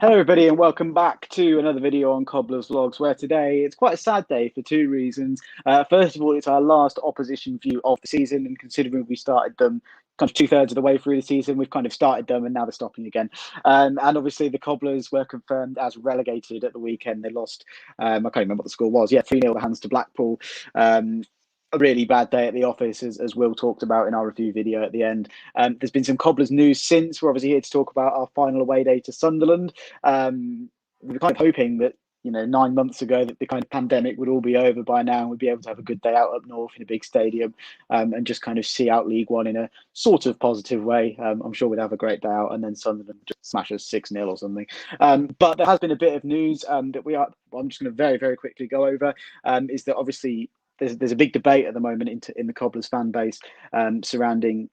Hello everybody and welcome back to another video on Cobblers Vlogs, where today it's quite a sad day for two reasons. First of all, it's our last opposition view of the season, and considering we started them kind of two-thirds of the way through the season, we've kind of started them and now they're stopping again. And obviously the Cobblers were confirmed as relegated at the weekend. They lost, I can't remember what the score was, 3-0 hands to Blackpool. A really bad day at the office, as Will talked about in our review video at the end. There's been some Cobblers news since. We're obviously here to talk about our final away day to Sunderland. We're kind of hoping that 9 months ago that the kind of pandemic would all be over by now and we'd be able to have a good day out up north in a big stadium, and just kind of see out League One in a sort of positive way. I'm sure we'd have a great day out, and then Sunderland just smash us 6-0 or something. But there has been a bit of news that I'm just going to very, very quickly go over, is that obviously there's a big debate at the moment in the Cobblers fan base surrounding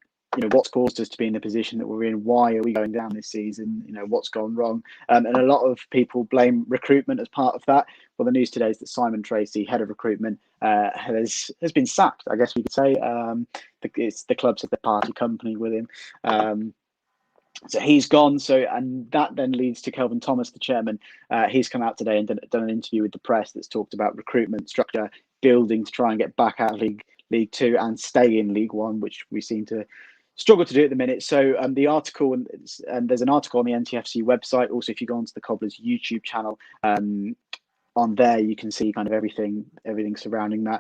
what's caused us to be in the position that we're in. Why are we going down this season? What's gone wrong? And a lot of people blame recruitment as part of that. Well, the news today is that Simon Tracy, head of recruitment, has been sacked, I guess we could say. The club said the party company with him. So he's gone. And that then leads to Kelvin Thomas, the chairman. He's come out today and done an interview with the press that's talked about recruitment structure, building to try and get back out of League Two and stay in League One, which we seem to struggle to do at the minute. So the article, and there's an article on the NTFC website. Also, if you go onto the Cobblers YouTube channel, on there you can see kind of everything surrounding that.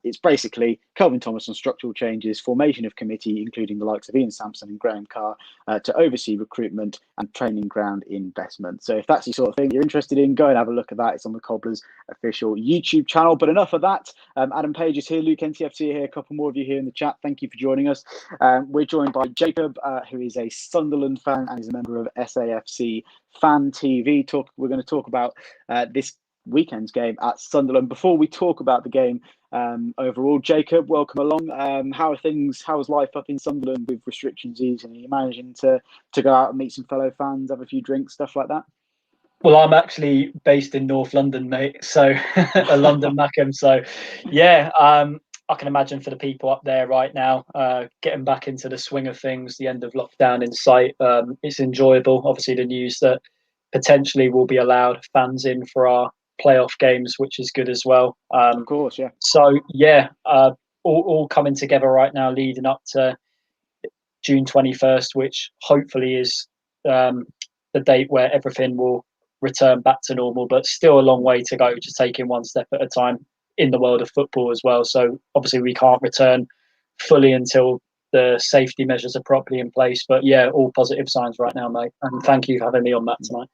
It's basically Kelvin Thomas on structural changes, formation of committee including the likes of Ian Sampson and Graham Carr to oversee recruitment and training ground investment. So if that's the sort of thing you're interested in, go and have a look at that. It's on the Cobblers official YouTube channel. But enough of that. Adam Page is here, Luke NTFC here, a couple more of you here in the chat. Thank you for joining us. We're joined by Jacob, who is a Sunderland fan and is a member of SAFC Fan TV. We're going to talk about this weekend's game at Sunderland. Before we talk about the game overall, Jacob, welcome along. How are things? How is life up in Sunderland with restrictions easing? Are you managing to go out and meet some fellow fans, have a few drinks, stuff like that? Well, I'm actually based in North London, mate. So a London Mackem. So yeah, I can imagine for the people up there right now, getting back into the swing of things, the end of lockdown in sight. It's enjoyable. Obviously, the news that potentially will be allowed fans in for our playoff games, which is good as well. Of course, yeah. So yeah, all coming together right now, leading up to June 21st, which hopefully is the date where everything will return back to normal. But still a long way to go, just taking one step at a time in the world of football as well. So obviously we can't return fully until the safety measures are properly in place. But yeah, all positive signs right now, mate. And thank you for having me on that tonight.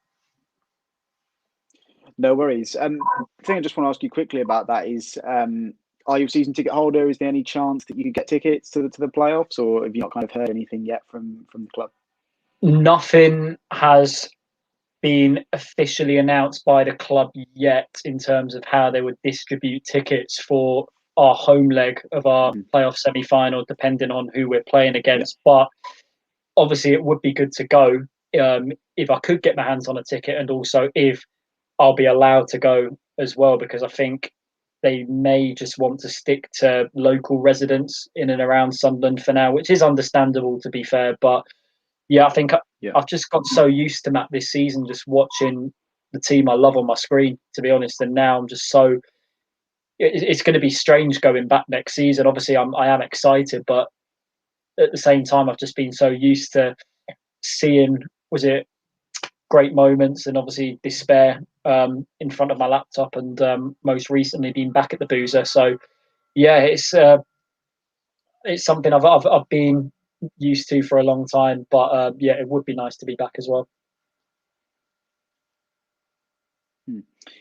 No worries. The thing I just want to ask you quickly about that is, are you a season ticket holder? Is there any chance that you could get tickets to the playoffs, or have you not kind of heard anything yet from the club? Nothing has been officially announced by the club yet in terms of how they would distribute tickets for our home leg of our playoff semi-final, depending on who we're playing against. Yeah. But obviously it would be good to go if I could get my hands on a ticket, and also if I'll be allowed to go as well, because I think they may just want to stick to local residents in and around Sunderland for now, which is understandable, to be fair. But yeah, I think I've just got so used to Matt this season, just watching the team I love on my screen, to be honest. And now I'm just so, it's going to be strange going back next season. Obviously, I am excited, but at the same time, I've just been so used to seeing, great moments and obviously despair in front of my laptop, and most recently being back at the Boozer. So yeah, it's something I've been used to for a long time, but yeah, it would be nice to be back as well.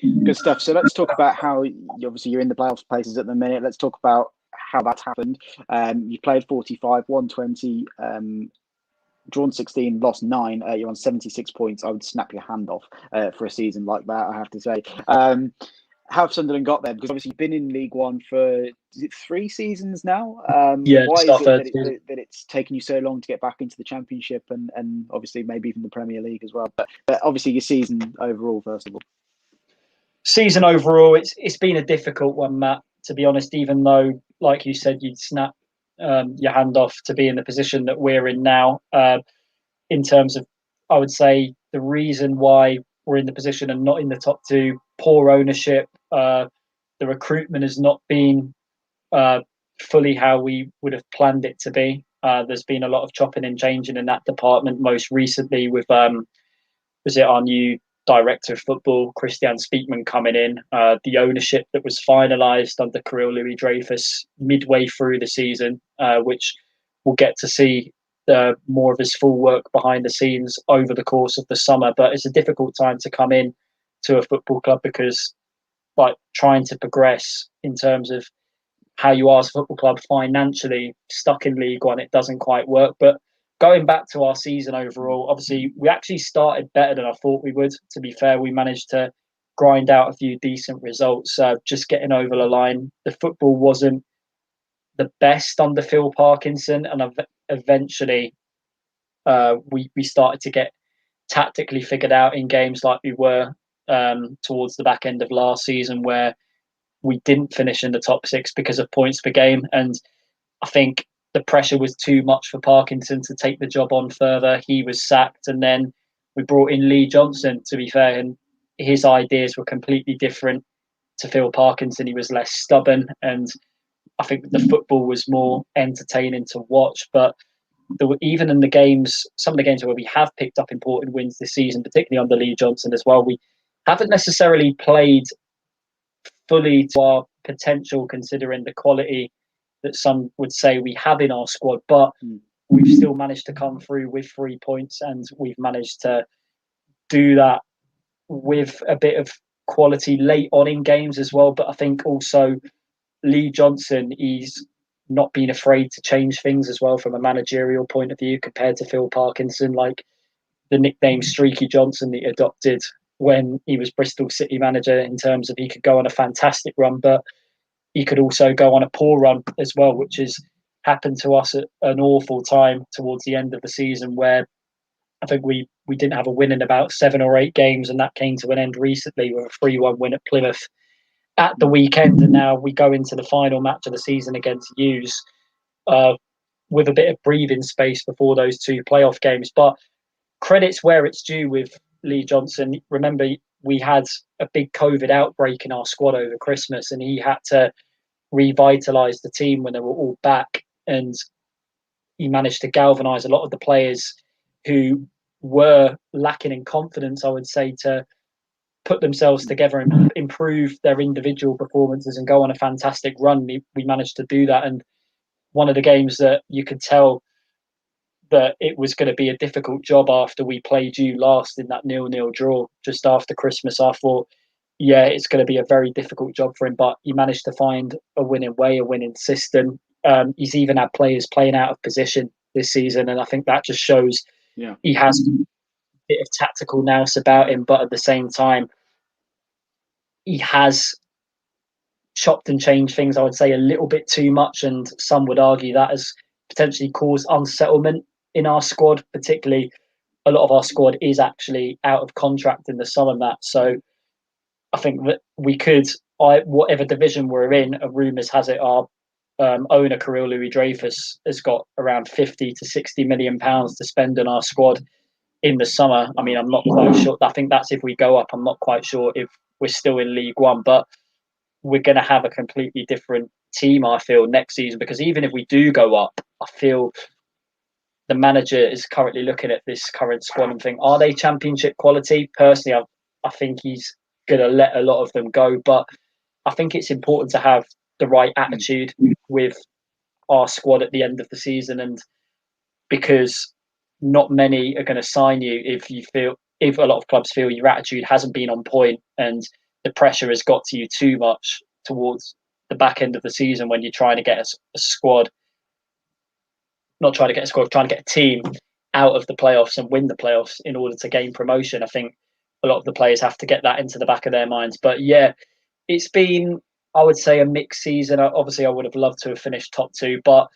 Good stuff. So let's talk about how you're in the playoffs places at the minute. Let's talk about how that's happened. You played 45, won 20, drawn 16, lost 9. You're on 76 points. I would snap your hand off for a season like that, I have to say. How have Sunderland got there? Because obviously you've been in League One for, is it 3 seasons now? Yeah. Why is it that it's taken you so long to get back into the Championship and obviously maybe even the Premier League as well? But obviously your season overall, first of all. Season overall, it's been a difficult one, Matt, to be honest, even though, like you said, you'd snap your hand off to be in the position that we're in now. In terms of, I would say, the reason why we're in the position and not in the top two. Poor ownership. The recruitment has not been fully how we would have planned it to be. There's been a lot of chopping and changing in that department, most recently with was it our new director of football, Christian Speakman, coming in. The ownership that was finalised under Kirill Louis-Dreyfus midway through the season, which we'll get to see more of his full work behind the scenes over the course of the summer. But it's a difficult time to come in to a football club because, like, trying to progress in terms of how you are as a football club financially, stuck in League One, it doesn't quite work. But going back to our season overall, obviously we actually started better than I thought we would. To be fair, we managed to grind out a few decent results, just getting over the line. The football wasn't the best under Phil Parkinson, and eventually we started to get tactically figured out in games like we were towards the back end of last season, where we didn't finish in the top six because of points per game. And I think the pressure was too much for Parkinson to take the job on further. He was sacked, and then we brought in Lee Johnson, to be fair, and his ideas were completely different to Phil Parkinson. He was less stubborn, and I think the football was more entertaining to watch. But even in the games, some of the games where we have picked up important wins this season, particularly under Lee Johnson as well, we haven't necessarily played fully to our potential, considering the quality that some would say we have in our squad. But we've still managed to come through with 3 points, and we've managed to do that with a bit of quality late on in games as well. But I think also Lee Johnson, he's not been afraid to change things as well from a managerial point of view compared to Phil Parkinson. Like the nickname Streaky Johnson that he adopted when he was Bristol City manager, in terms of he could go on a fantastic run, but he could also go on a poor run as well, which has happened to us at an awful time towards the end of the season, where I think we didn't have a win in about 7 or 8 games, and that came to an end recently with a 3-1 win at Plymouth at the weekend. And now we go into the final match of the season against Hughes with a bit of breathing space before those 2 playoff games. But credit's where it's due with Lee Johnson. Remember, we had a big COVID outbreak in our squad over Christmas, and he had to revitalise the team when they were all back. And he managed to galvanise a lot of the players who were lacking in confidence, I would say, to put themselves together and improve their individual performances and go on a fantastic run. We managed to do that. And one of the games that you could tell that it was going to be a difficult job after we played you last in that 0-0 draw just after Christmas, I thought, yeah, it's going to be a very difficult job for him. But he managed to find a winning way, a winning system. He's even had players playing out of position this season, and I think that just shows he has a bit of tactical nous about him, but at the same time, he has chopped and changed things, I would say, a little bit too much, and some would argue that has potentially caused unsettlement in our squad. Particularly, a lot of our squad is actually out of contract in the summer, Matt. So I think that we could, whatever division we're in, rumours has it our owner Kirill Louis-Dreyfus has got around 50 to 60 million pounds to spend on our squad in the summer. I mean, I'm not quite sure. I think that's if we go up. I'm not quite sure if we're still in League One, but we're going to have a completely different team, I feel, next season, because even if we do go up, I feel the manager is currently looking at this current squad and think, are they championship quality? Personally, I think he's going to let a lot of them go, but I think it's important to have the right attitude with our squad at the end of the season, and because not many are going to sign you if a lot of clubs feel your attitude hasn't been on point and the pressure has got to you too much towards the back end of the season when you're trying to get a squad, not trying to get a squad, trying to get a team out of the playoffs and win the playoffs in order to gain promotion. I think a lot of the players have to get that into the back of their minds. But yeah, it's been, I would say, a mixed season. Obviously, I would have loved to have finished top 2, but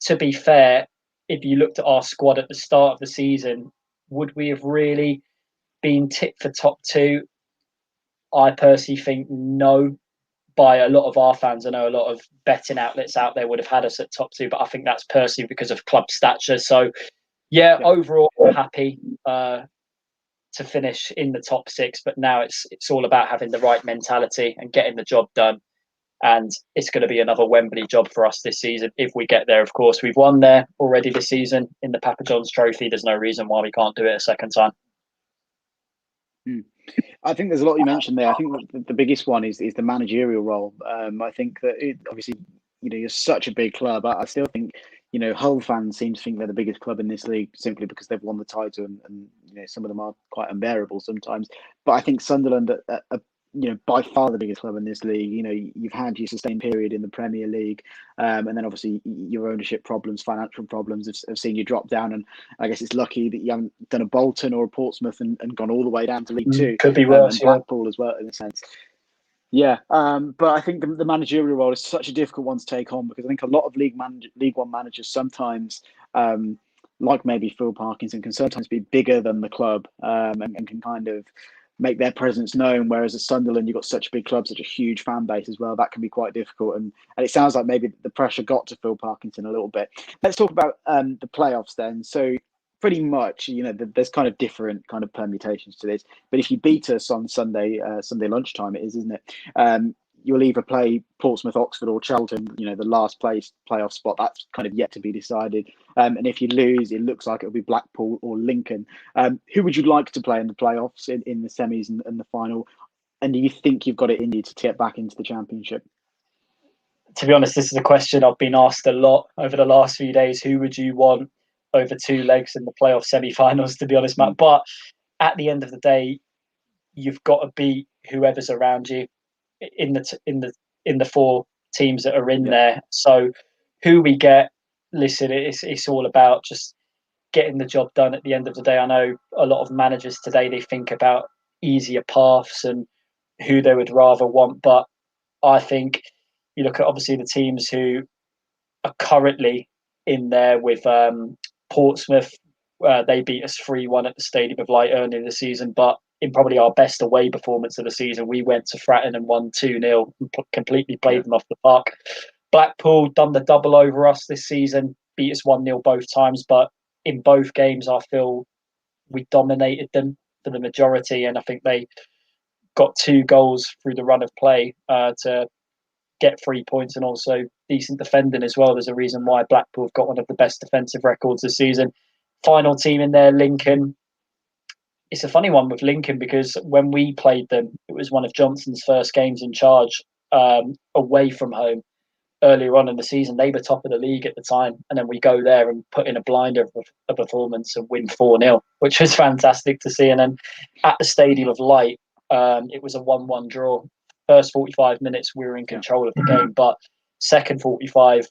to be fair, if you looked at our squad at the start of the season, would we have really been tipped for top 2? I personally think no. By a lot of our fans, I know a lot of betting outlets out there would have had us at top 2, but I think that's personally because of club stature. So, yeah. Overall, I'm happy. to finish in the top 6, but now it's all about having the right mentality and getting the job done. And it's going to be another Wembley job for us this season if we get there. Of course, we've won there already this season in the Papa John's Trophy. There's no reason why we can't do it a second time. I think there's a lot you mentioned there. I think the biggest one is the managerial role. I think that obviously, you're such a big club. I still think, Hull fans seem to think they're the biggest club in this league simply because they've won the title, and some of them are quite unbearable sometimes. But I think Sunderland are by far the biggest club in this league. You've had your sustained period in the Premier League, and then obviously your ownership problems, financial problems have seen you drop down. And I guess it's lucky that you haven't done a Bolton or a Portsmouth and gone all the way down to League Two. Could be worse, and Blackpool as well, in a sense. Yeah, but I think the managerial role is such a difficult one to take on, because I think a lot of League One managers sometimes, like maybe Phil Parkinson, can sometimes be bigger than the club, and can kind of make their presence known. Whereas at Sunderland, you've got such a big club, such a huge fan base as well. That can be quite difficult. And it sounds like maybe the pressure got to Phil Parkinson a little bit. Let's talk about the playoffs then. So pretty much, there's kind of different kind of permutations to this. But if you beat us on Sunday lunchtime, it is, isn't it? You'll either play Portsmouth, Oxford, or Charlton. The last place playoff spot, that's kind of yet to be decided. And if you lose, it looks like it'll be Blackpool or Lincoln. Who would you like to play in the playoffs, in the semis and the final? And do you think you've got it in you to get back into the Championship? To be honest, this is a question I've been asked a lot over the last few days. Who would you want over 2 legs in the playoff semi-finals? To be honest, Matt, but at the end of the day, you've got to beat whoever's around you in the 4 teams that are in there. So who we get, listen, it's all about just getting the job done at the end of the day. I know a lot of managers today, they think about easier paths and who they would rather want, but I think you look at obviously the teams who are currently in there with Portsmouth. They beat us 3-1 at the Stadium of Light earlier in the season, but in probably our best away performance of the season, we went to Fratton and won 2-0 and completely played them off the park. Blackpool done the double over us this season, beat us 1-0 both times, but in both games, I feel we dominated them for the majority, and I think they got 2 goals through the run of play to get 3 points, and also decent defending as well. There's a reason why Blackpool have got one of the best defensive records this season. Final team in there, Lincoln. It's a funny one with Lincoln, because when we played them, it was one of Johnson's first games in charge away from home earlier on in the season. They were top of the league at the time, and then we go there and put in a blinder of a performance and win 4-0, which was fantastic to see. And then at the Stadium of Light, it was a 1-1 draw. First 45 minutes, we were in control of the game, but second 45,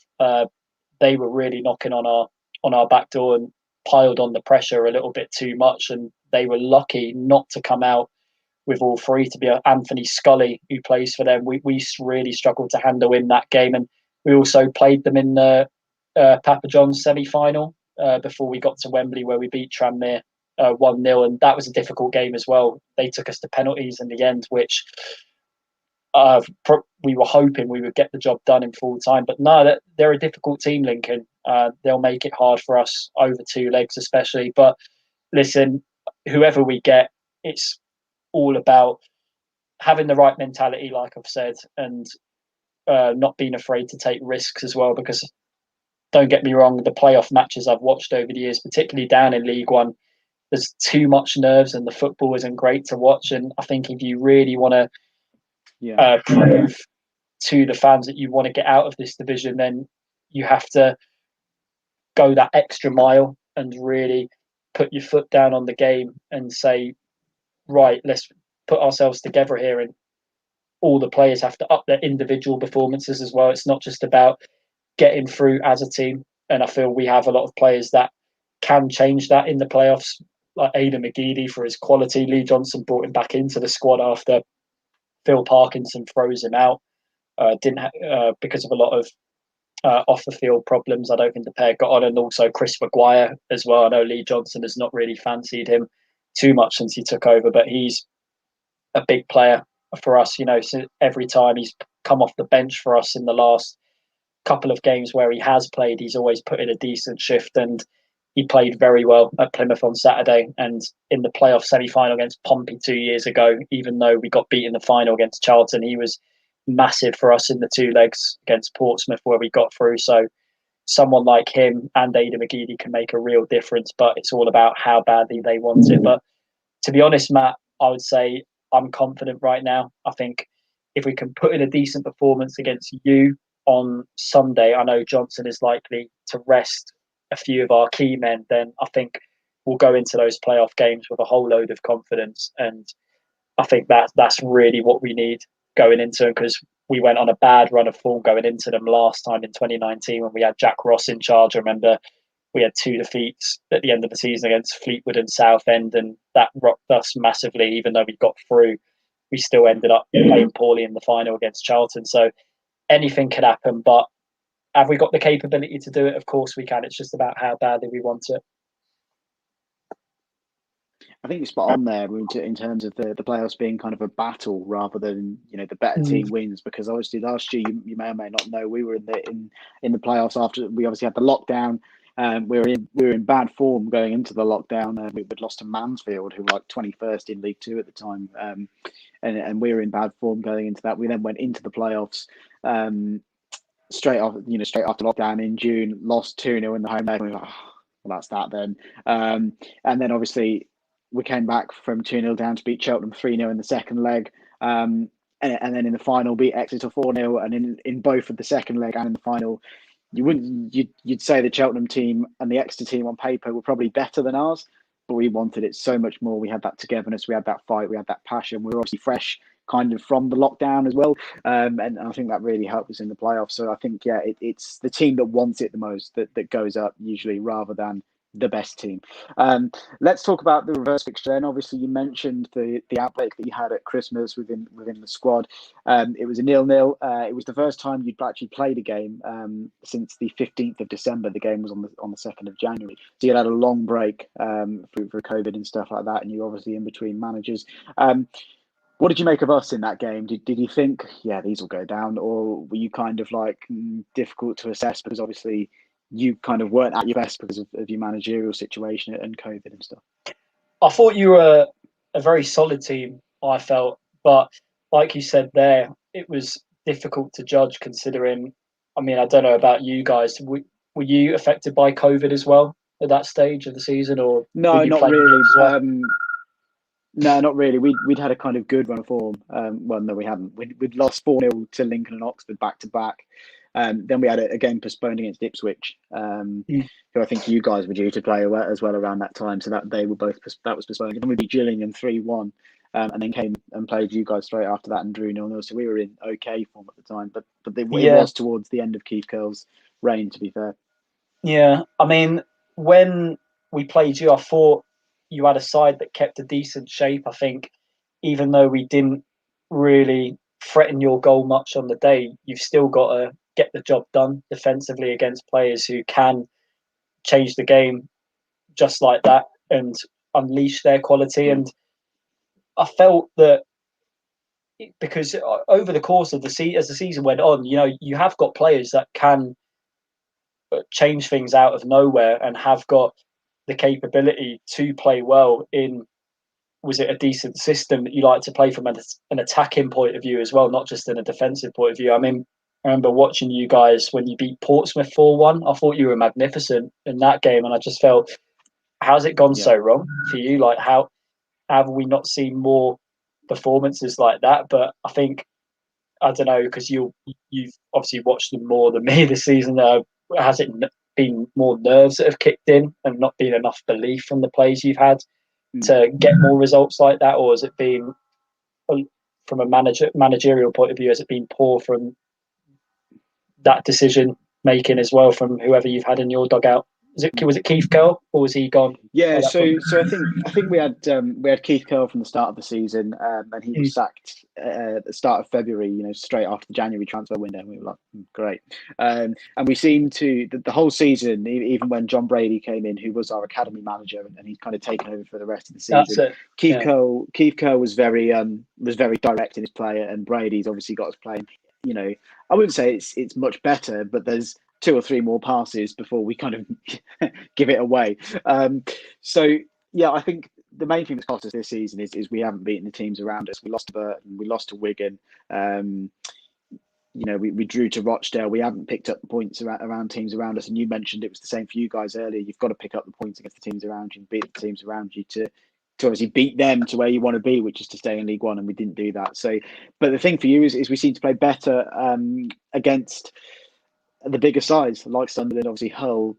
they were really knocking on our back door and piled on the pressure a little bit too much, and they were lucky not to come out with all 3. To be Anthony Scully, who plays for them, we really struggled to handle in that game. And we also played them in the Papa John's semi-final before we got to Wembley, where we beat Tranmere 1-0, and that was a difficult game as well. They took us to penalties in the end, which we were hoping we would get the job done in full time. But no, they're a difficult team, Lincoln. They'll make it hard for us over 2 legs especially. But listen, whoever we get, it's all about having the right mentality, like I've said, and not being afraid to take risks as well. Because don't get me wrong, the playoff matches I've watched over the years, particularly down in League One, there's too much nerves and the football isn't great to watch. And I think if you really want to prove to the fans that you want to get out of this division, then you have to go that extra mile and really put your foot down on the game and say, right, let's put ourselves together here. And all the players have to up their individual performances as well. It's not just about getting through as a team. And I feel we have a lot of players that can change that in the playoffs, like Aidan McGeady for his quality. Lee Johnson brought him back into the squad after Phil Parkinson froze him out. Because of a lot of off the field problems. I don't think the pair got on, and also Chris Maguire as well. I know Lee Johnson has not really fancied him too much since he took over, but he's a big player for us. So every time he's come off the bench for us in the last couple of games where he has played, he's always put in a decent shift, and he played very well at Plymouth on Saturday, and in the playoff semi-final against Pompey 2 years ago, even though we got beat in the final against Charlton, he was massive for us in the two legs against Portsmouth where we got through. So someone like him and Ada McGeady can make a real difference, but it's all about how badly they want it. But to be honest, Matt, I would say I'm confident right now. I think if we can put in a decent performance against you on Sunday, I know Johnson is likely to rest a few of our key men, then I think we'll go into those playoff games with a whole load of confidence. And I think that's really what we need going into them, because we went on a bad run of form going into them last time in 2019 when we had Jack Ross in charge. I remember we had 2 defeats at the end of the season against Fleetwood and Southend, and that rocked us massively. Even though we got through, we still ended up playing poorly in the final against Charlton. So anything could happen, but have we got the capability to do it? Of course we can. It's just about how badly we want it. I think you're spot on there in terms of the playoffs being kind of a battle rather than the better team wins, because obviously last year you may or may not know we were in the playoffs after we obviously had the lockdown. We were in bad form going into the lockdown. We'd lost to Mansfield, who were like 21st in League Two at the time, and we were in bad form going into that. We then went into the playoffs straight after lockdown in June, lost 2-0 in the home leg. We were like, oh, well, that's that then. And then obviously we came back from 2-0 down to beat Cheltenham 3-0 in the second leg. And then in the final beat Exeter 4-0. And in both of the second leg and in the final, you'd say the Cheltenham team and the Exeter team on paper were probably better than ours, but we wanted it so much more. We had that togetherness, we had that fight, we had that passion. We were obviously fresh kind of from the lockdown as well. And I think that really helped us in the playoffs. So I think, it's the team that wants it the most that goes up usually, rather than the best team. Let's talk about the reverse fixture then. Obviously, you mentioned the outbreak that you had at Christmas within the squad. It was a 0-0. It was the first time you'd actually played a game since the 15th of December. The game was on the 2nd of January. So you had a long break for COVID and stuff like that, and you're obviously in between managers. What did you make of us in that game? Did you think, these will go down, or were you kind of like difficult to assess because obviously you kind of weren't at your best because of your managerial situation and COVID and stuff? I thought you were a very solid team, I felt. But like you said there, it was difficult to judge considering, I don't know about you guys. Were you affected by COVID as well at that stage of the season? Or no, not really. Well? No, not really. We'd had a kind of good run of form. Well, no, we hadn't. We'd lost 4-0 to Lincoln and Oxford back to back. Then we had a game postponed against Ipswich, who I think you guys were due to play as well around that time. So that was postponed. And then we beat Gillingham 3-1, and then came and played you guys straight after that and drew 0-0. So we were in okay form at the time, but it was towards the end of Keith Curle's reign, to be fair. Yeah, when we played you, I thought you had a side that kept a decent shape. I think even though we didn't really threaten your goal much on the day, you've still got to get the job done defensively against players who can change the game just like that and unleash their quality. And I felt that because over the course of as the season went on, you have got players that can change things out of nowhere and have got the capability to play well in, was it a decent system that you like to play from an attacking point of view as well, not just in a defensive point of view. I remember watching you guys when you beat Portsmouth 4-1. I thought you were magnificent in that game, and I just felt, how's it gone so wrong for you? Like, how have we not seen more performances like that? But I think, I don't know, because you've obviously watched them more than me this season. Has it been more nerves that have kicked in and not been enough belief from the plays you've had to get more results like that, or has it been from a managerial point of view? Has it been poor from that decision making as well from whoever you've had in your dugout? Was it Keith Curle, or was he gone? Yeah, so I think we had Keith Curle from the start of the season, and he was sacked at the start of February. Straight after the January transfer window. And we were like, great. And we seemed to the whole season, even when John Brady came in, who was our academy manager, and he's kind of taken over for the rest of the season. Keith Curle was very direct in his play, and Brady's obviously got us playing. I wouldn't say it's much better, but there's 2 or 3 more passes before we kind of give it away. So yeah, I think the main thing that's cost us this season is we haven't beaten the teams around us. We lost to Burton, we lost to Wigan. We drew to Rochdale. We haven't picked up the points around teams around us. And you mentioned it was the same for you guys earlier. You've got to pick up the points against the teams around you and beat the teams around you to obviously beat them to where you want to be, which is to stay in League One. And we didn't do that. So, but the thing for you is we seem to play better against the bigger sides like Sunderland. Obviously, Hull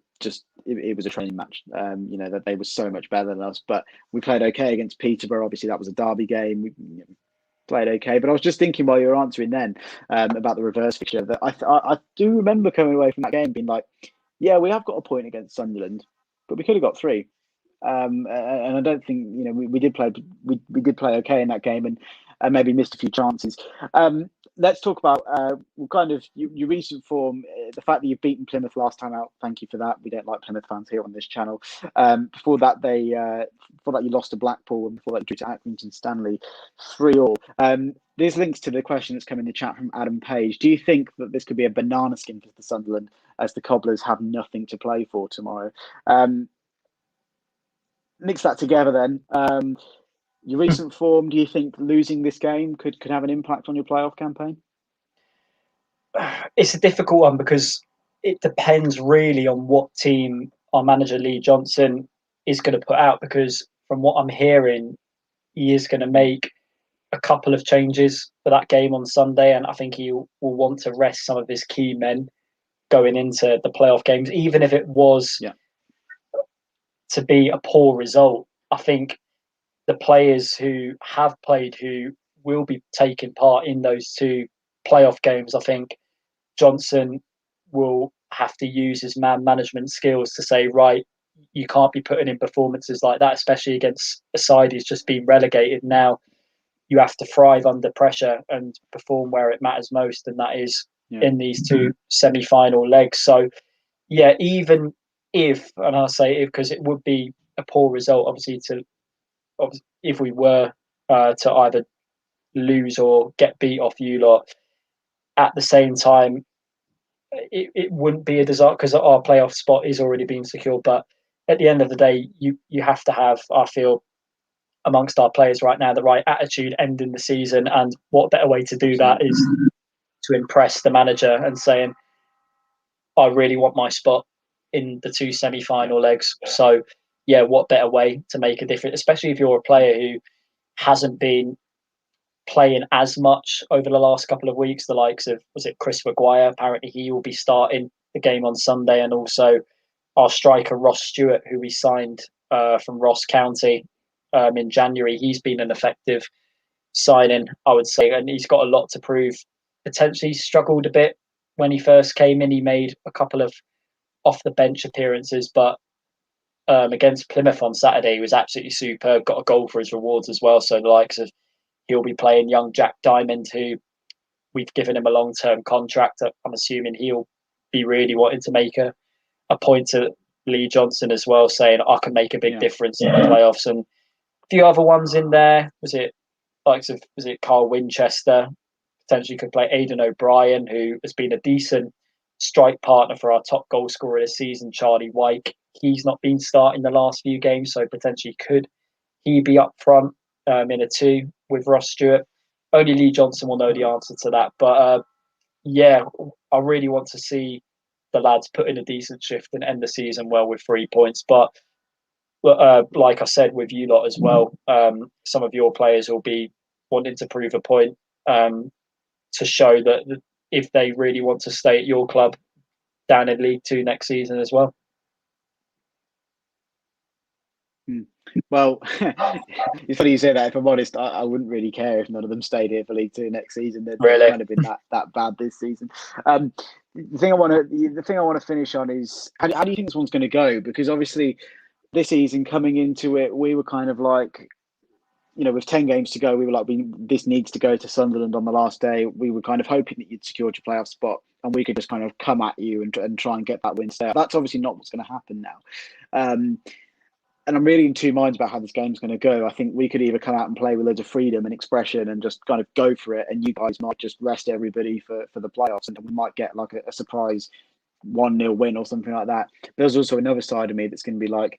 it was a training match. That they were so much better than us. But we played okay against Peterborough. Obviously, that was a derby game. We played okay, but I was just thinking while you were answering then about the reverse fixture that I do remember coming away from that game being like, yeah, we have got a point against Sunderland, but we could have got 3. And I don't think we did play okay in that game and maybe missed a few chances. Let's talk about kind of your recent form, the fact that you've beaten Plymouth last time out. Thank you for that. We don't like Plymouth fans here on this channel. Before that, you lost to Blackpool, and before that, you drew to Accrington Stanley 3-3. There's links to the question that's come in the chat from Adam Page. Do you think that this could be a banana skin for the Sunderland as the Cobblers have nothing to play for tomorrow? Mix that together then. Your recent form, do you think losing this game could have an impact on your playoff campaign? It's a difficult one because it depends really on what team our manager Lee Johnson is going to put out, because from what I'm hearing, he is going to make a couple of changes for that game on Sunday, and I think he will want to rest some of his key men going into the playoff games, even if it was to be a poor result. I think the players who have played, who will be taking part in those 2 playoff games, I think Johnson will have to use his man management skills to say, right, you can't be putting in performances like that, especially against a side who's just been relegated now. You have to thrive under pressure and perform where it matters most, and that is in these 2 semi-final legs. So, yeah, even if, and I'll say if, because it would be a poor result, obviously, if we were to either lose or get beat off you lot. At the same time, it wouldn't be a disaster because our playoff spot is already being secured. But at the end of the day, you have to have, I feel, amongst our players right now, the right attitude ending the season. And what better way to do that is to impress the manager and saying, I really want my spot in the 2 semi-final legs. So, yeah, what better way to make a difference, especially if you're a player who hasn't been playing as much over the last couple of weeks. The likes of, was it Chris Maguire? Apparently he will be starting the game on Sunday, and also our striker Ross Stewart, who we signed from Ross County in January. He's been an effective signing, I would say, and he's got a lot to prove. Potentially struggled a bit when he first came in. He made a couple of off the bench appearances, but against Plymouth on Saturday, he was absolutely superb. Got a goal for his rewards as well. So the likes of, he'll be playing young Jack Diamond, who we've given him a long-term contract. I'm assuming he'll be really wanting to make a point to Lee Johnson as well, saying I can make a big difference in the playoffs. And a few other ones in there. Was it Carl Winchester? Potentially could play Aidan O'Brien, who has been a decent strike partner for our top goal scorer this season, Charlie Wyke. He's not been starting the last few games, so potentially could he be up front in a 2 with Ross Stewart? Only Lee Johnson will know the answer to that. But I really want to see the lads put in a decent shift and end the season well with 3 points. But like I said, with you lot as well, some of your players will be wanting to prove a point to show that if they really want to stay at your club down in League 2 next season as well. Well, it's funny you say that. If I'm honest, I wouldn't really care if none of them stayed here for League 2 next season. They've kind of been that bad this season. The thing I want to finish on is how do you think this one's going to go? Because obviously, this season coming into it, we were kind of like, with 10 games to go, we were like, this needs to go to Sunderland on the last day. We were kind of hoping that you'd secured your playoff spot, and we could just kind of come at you and try and get that win. Stay. That's obviously not what's going to happen now. And I'm really in 2 minds about how this game's going to go. I think we could either come out and play with loads of freedom and expression and just kind of go for it, and you guys might just rest everybody for the playoffs, and we might get like a surprise 1-0 win or something like that. But there's also another side of me that's going to be like,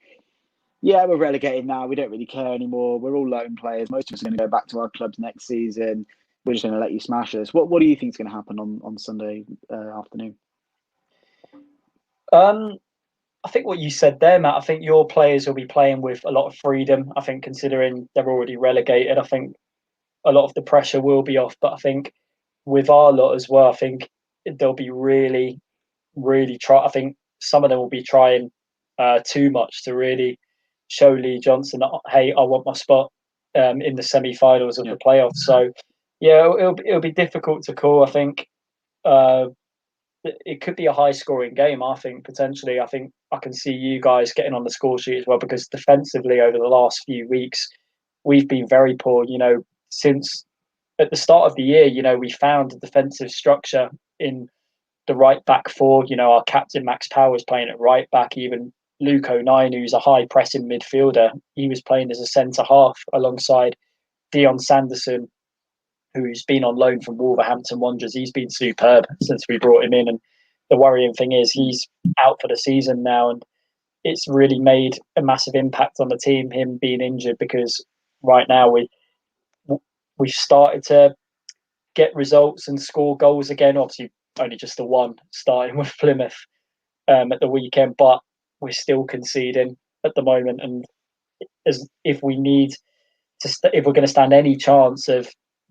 yeah, we're relegated now. We don't really care anymore. We're all loan players. Most of us are going to go back to our clubs next season. We're just going to let you smash us. What do you think is going to happen on Sunday afternoon? I think what you said there, Matt, I think your players will be playing with a lot of freedom. I think considering they're already relegated, I think a lot of the pressure will be off. But I think with our lot as well, I think they'll be really, really try. I think some of them will be trying too much to really show Lee Johnson that, hey, I want my spot in the semi-finals of the playoffs. So yeah, it'll be difficult to call. I think it could be a high-scoring game. I think potentially. I think I can see you guys getting on the score sheet as well, because defensively over the last few weeks we've been very poor. Since at the start of the year, we found a defensive structure in the right back four. Our captain Max Powers playing at right back. Even Luke O'Nien, who's a high pressing midfielder, he was playing as a centre half alongside Dion Sanderson, who's been on loan from Wolverhampton Wanderers. He's been superb since we brought him in. And the worrying thing is he's out for the season now. And it's really made a massive impact on the team, him being injured, because right now we've started to get results and score goals again. Obviously, only just the one, starting with Plymouth at the weekend, but we're still conceding at the moment. And if we need if we're going to stand any chance of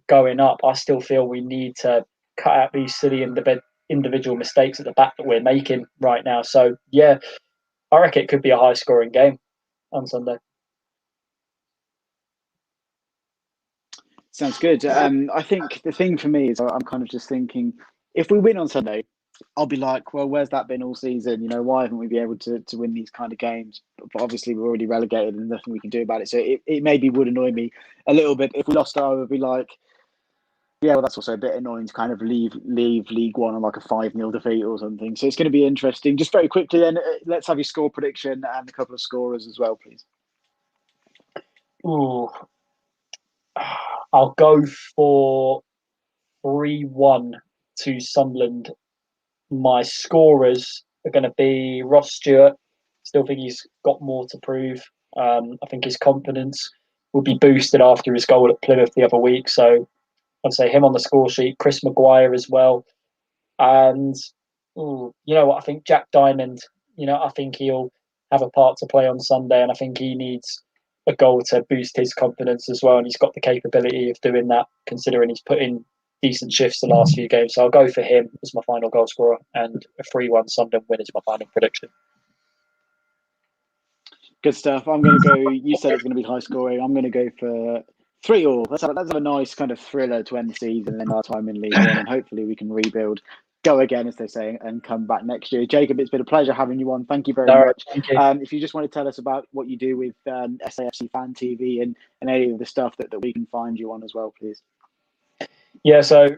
going up, I still feel we need to cut out these silly individual mistakes at the back that we're making right now. So yeah, I reckon it could be a high scoring game on Sunday. Sounds good. I think the thing for me is I'm kind of just thinking, if we win on Sunday, I'll be like, well, where's that been all season? Why haven't we been able to win these kind of games? But obviously we're already relegated and nothing we can do about it. So it maybe would annoy me a little bit. If we lost, I would be like, yeah, well, that's also a bit annoying to kind of leave League One on like a 5-0 defeat or something. So it's going to be interesting. Just very quickly then, let's have your score prediction and a couple of scorers as well, please. Ooh. I'll go for 3-1 to Sunderland. My scorers are going to be Ross Stewart. Still think he's got more to prove. I think his confidence will be boosted after his goal at Plymouth the other week. So I'd say him on the score sheet. Chris Maguire as well. And you know what? I think Jack Diamond, I think he'll have a part to play on Sunday. And I think he needs a goal to boost his confidence as well. And he's got the capability of doing that, considering he's put in decent shifts the last few games. So I'll go for him as my final goal scorer, and a 3-1 Sunderland win is my final prediction. Good stuff. I'm going to go, you said it's going to be high scoring. I'm going to go for 3-3. Let's have a nice kind of thriller to end the season and our time in League One, and hopefully we can rebuild, go again, as they say, and come back next year. Jacob, it's been a pleasure having you on. Thank you very much. Thank you. If you just want to tell us about what you do with SAFC Fan TV and any of the stuff that we can find you on as well, please. Yeah, so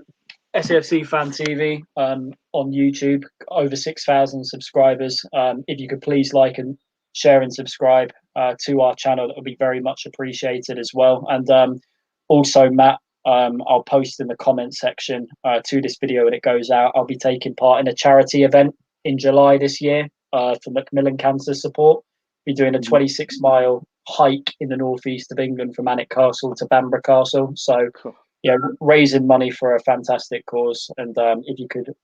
SAFC Fan TV on YouTube, over 6,000 subscribers. If you could please like and share and subscribe to our channel, that would be very much appreciated as well. And also, Matt, I'll post in the comment section to this video when it goes out. I'll be taking part in a charity event in July this year for Macmillan Cancer Support. Be doing a 26-mile hike in the northeast of England from Alnwick Castle to Bamburgh Castle. So, yeah, raising money for a fantastic cause. And if you could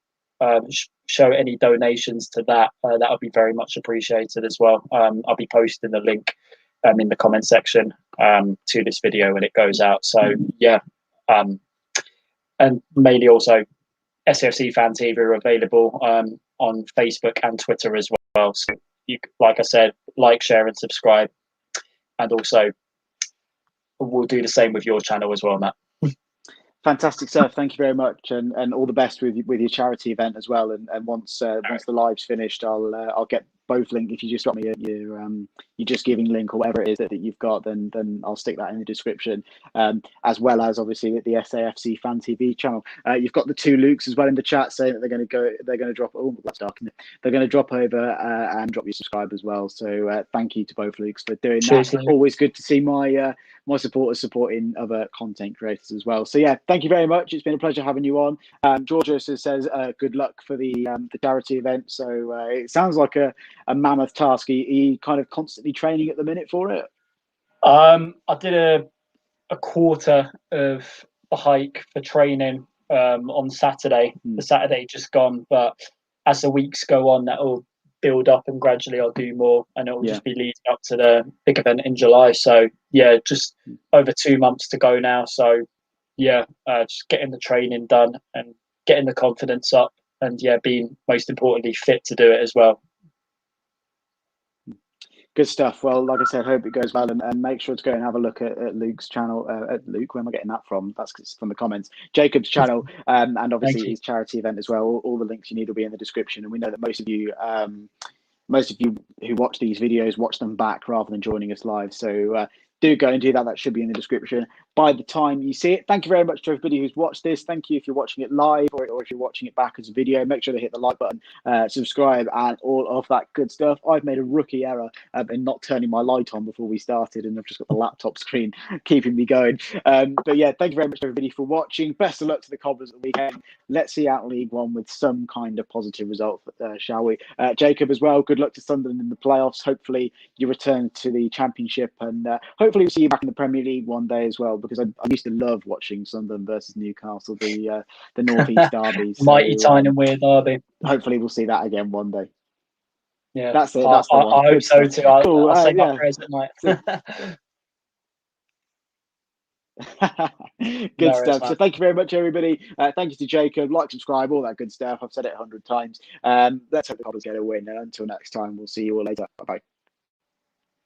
show any donations to that, that would be very much appreciated as well. I'll be posting the link in the comment section to this video when it goes out. So yeah, and mainly also SAFC Fan TV are available on Facebook and Twitter as well. So you, like I said, like, share and subscribe, and also we'll do the same with your channel as well, Matt. Fantastic stuff. Thank you very much, and all the best with your charity event as well. And once the live's finished, I'll get both links. If you just drop me your Just Giving link or whatever it is that you've got, then I'll stick that in the description. As well as obviously the SAFC Fan TV channel. You've got the two Lukes as well in the chat saying that they're going to drop. Oh, that's dark, isn't it? They're going to drop over and drop you subscribe as well. So thank you to both Lukes for doing that. Always good to see my my supporters supporting other content creators as well. So yeah, thank you very much. It's been a pleasure having you on. Georgia says good luck for the charity event. So it sounds like a mammoth task. Are you kind of constantly training at the minute for it? I did a quarter of the hike for training on Saturday. The Saturday just gone, but as the weeks go on, that will build up and gradually I'll do more, and it will just be leading up to the big event in July. So yeah, just over 2 months to go now. So yeah, just getting the training done and getting the confidence up, and yeah, being most importantly fit to do it as well. Good stuff. Well, like I said, hope it goes well, and make sure to go and have a look at Luke's channel. At Luke, where am I getting that from? That's from the comments. Jacob's channel, and obviously his charity event as well. All the links you need will be in the description. And we know that most of you who watch these videos watch them back rather than joining us live. So do go and do that. That should be in the description by the time you see it. Thank you very much to everybody who's watched this. Thank you if you're watching it live or if you're watching it back as a video. Make sure to hit the like button, subscribe, and all of that good stuff. I've made a rookie error in not turning my light on before we started, and I've just got the laptop screen keeping me going. But yeah, thank you very much everybody for watching. Best of luck to the Cobblers at the weekend. Let's see out League One with some kind of positive result, shall we? Jacob as well, good luck to Sunderland in the playoffs. Hopefully you return to the Championship, and hopefully we'll see you back in the Premier League one day as well, because I used to love watching Sunderland versus Newcastle, the Northeast derby. Mighty Tyne and Weir derby. Hopefully we'll see that again one day. Yeah, that's it. That's the one. I hope so too. Cool. I'll say my prayers at night. Good stuff. So thank you very much, everybody. Thank you to Jacob. Like, subscribe, all that good stuff. I've said it 100 times. Let's hope the Cobblers get a win. And until next time, we'll see you all later. Bye-bye.